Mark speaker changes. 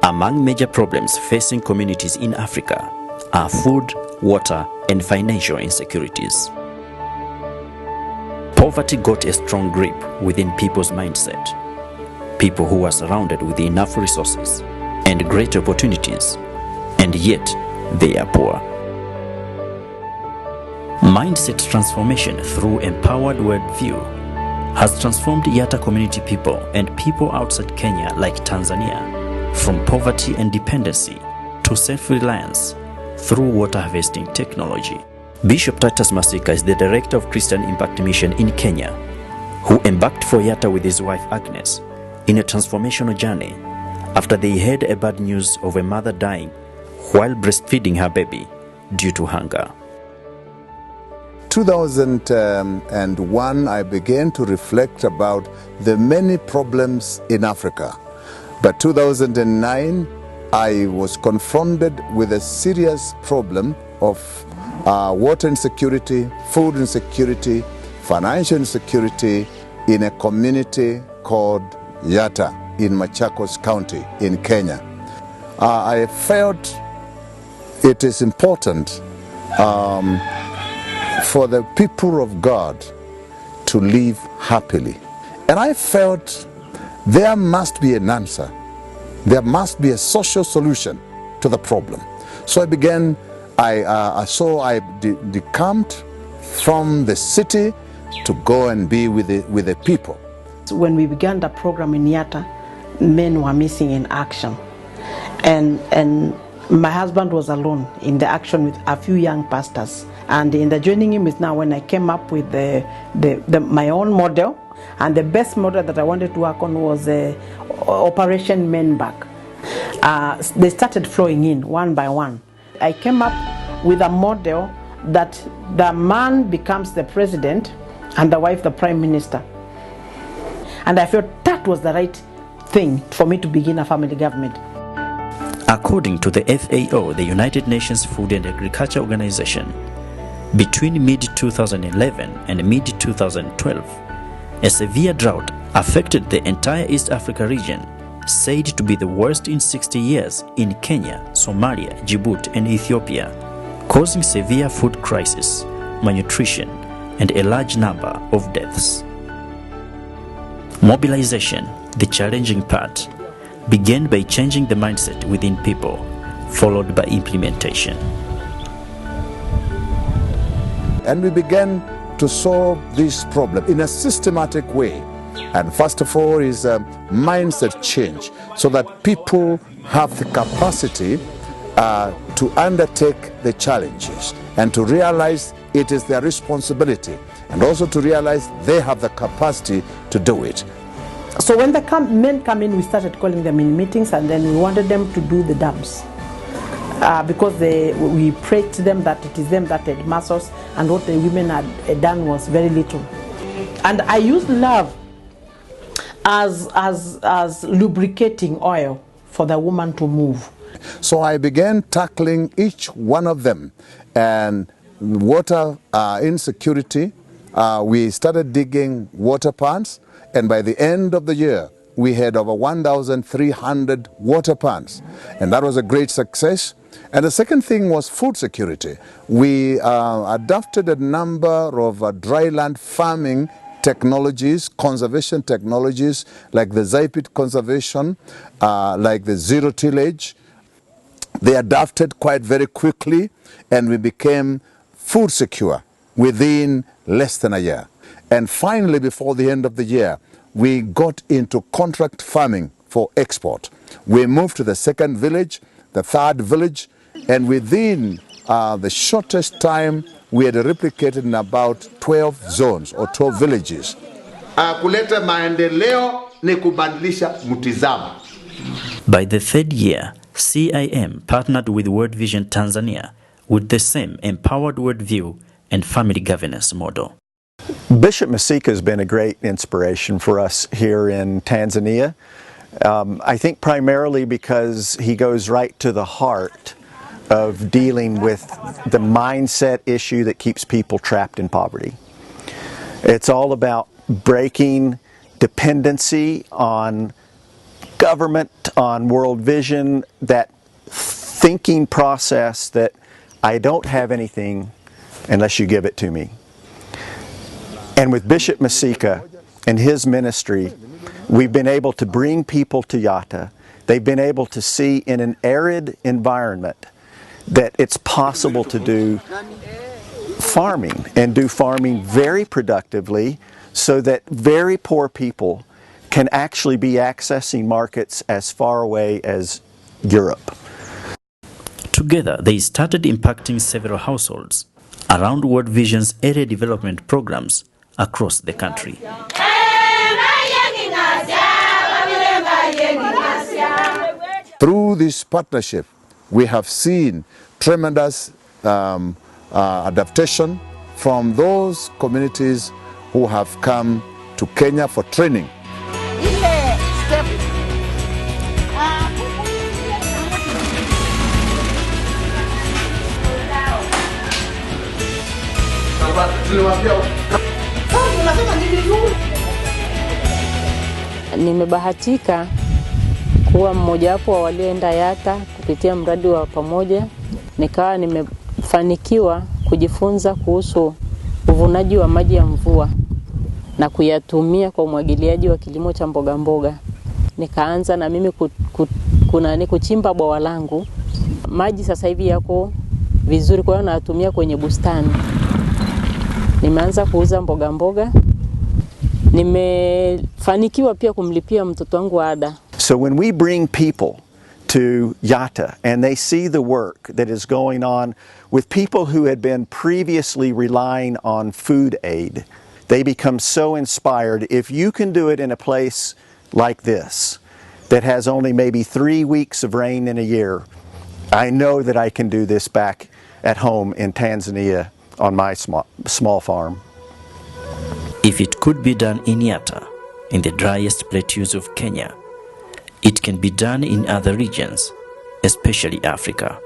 Speaker 1: Among major problems facing communities in Africa are food, water, and financial insecurities. Poverty got a strong grip within people's mindset. People who are surrounded with enough resources and great opportunities, and yet they are poor. Mindset transformation through Empowered Worldview has transformed Yatta community people and people outside Kenya like Tanzania from poverty and dependency to self-reliance through water harvesting technology. Bishop Titus Masika is the director of Christian Impact Mission in Kenya, who embarked for Yatta with his wife Agnes in a transformational journey after they heard a bad news of a mother dying while breastfeeding her baby due to hunger.
Speaker 2: 2001, I began to reflect about the many problems in Africa. But 2009, I was confronted with a serious problem of water insecurity, food insecurity, financial insecurity in a community called Yatta in Machakos County in Kenya. I felt it is important for the people of God to live happily. And I felt there must be an answer. There must be a social solution to the problem. So I began, I decamped from the city to go and be with the people.
Speaker 3: When we began the program in Yatta, men were missing in action. And my husband was alone in the action with a few young pastors. And in the joining him is now when I came up with my own model. And the best model that I wanted to work on was Operation Men Back. They started flowing in one by one. I came up with a model that the man becomes the president and the wife the prime minister. And I felt that was the right thing for me to begin a family government.
Speaker 1: According to the FAO, the United Nations Food and Agriculture Organization, between mid-2011 and mid-2012, a severe drought affected the entire East Africa region, said to be the worst in 60 years in Kenya, Somalia, Djibouti, and Ethiopia, causing severe food crisis, malnutrition, and a large number of deaths. Mobilization, the challenging part, began by changing the mindset within people, followed by implementation.
Speaker 2: And we began to solve this problem in a systematic way. And first of all is a mindset change so that people have the capacity to undertake the challenges and to realize it is their responsibility, and also to realize they have the capacity to do it.
Speaker 3: So when the men come in, we started calling them in meetings, and then we wanted them to do the dams. Because we prayed to them that it is them that had muscles, and what the women had done was very little. And I used love as lubricating oil for the woman to move.
Speaker 2: So I began tackling each one of them. And water insecurity, we started digging water ponds, and by the end of the year, we had over 1,300 water ponds, and that was a great success. And the second thing was food security. We adopted a number of dryland farming technologies, conservation technologies, like the Zypit conservation, like the zero tillage. They adapted quite very quickly, and we became food secure within less than a year. And finally, before the end of the year, we got into contract farming for export. We moved to the second village, the third village, and within the shortest time, we had replicated in about 12 zones or 12 villages.
Speaker 4: Kuleta maendeleo ni kubadilisha mtizamo.
Speaker 1: By the third year, CIM partnered with World Vision Tanzania with the same Empowered Worldview and family governance model.
Speaker 5: Bishop Masika has been a great inspiration for us here in Tanzania. I think primarily because he goes right to the heart of dealing with the mindset issue that keeps people trapped in poverty. It's all about breaking dependency on government, on World Vision, that thinking process that I don't have anything unless you give it to me. And with Bishop Masika and his ministry, we've been able to bring people to Yatta. They've been able to see in an arid environment that it's possible to do farming, and do farming very productively, so that very poor people can actually be accessing markets as far away as Europe.
Speaker 1: Together, they started impacting several households around World Vision's area development programs across the country.
Speaker 2: Through this partnership, we have seen tremendous adaptation from those communities who have come to Kenya for training.
Speaker 6: Nimebahatika kuwa mmojawapo wa walioenda Yatta kupitia mradi wa pamoja. Nikawa nimefanikiwa kujifunza kuhusu uvunaji wa maji ya mvua na kuyatumia kwa umwagiliaji wa kilimo cha mboga mboga. Nikaanza na mimi kuchimba bwawa langu. Maji sasa hivi yako vizuri, kwa hiyo natumia kwenye bustani. Nimeanza kuuza mboga mboga. Nimefanikiwa pia kumlipia mtoto wangu ada.
Speaker 5: So when we bring people to Yatta and they see the work that is going on with people who had been previously relying on food aid, they become so inspired. If you can do it in a place like this that has only maybe 3 weeks of rain in a year, I know that I can do this back at home in Tanzania on my small farm.
Speaker 1: If it could be done in Yatta, in the driest plateaus of Kenya, it can be done in other regions, especially Africa.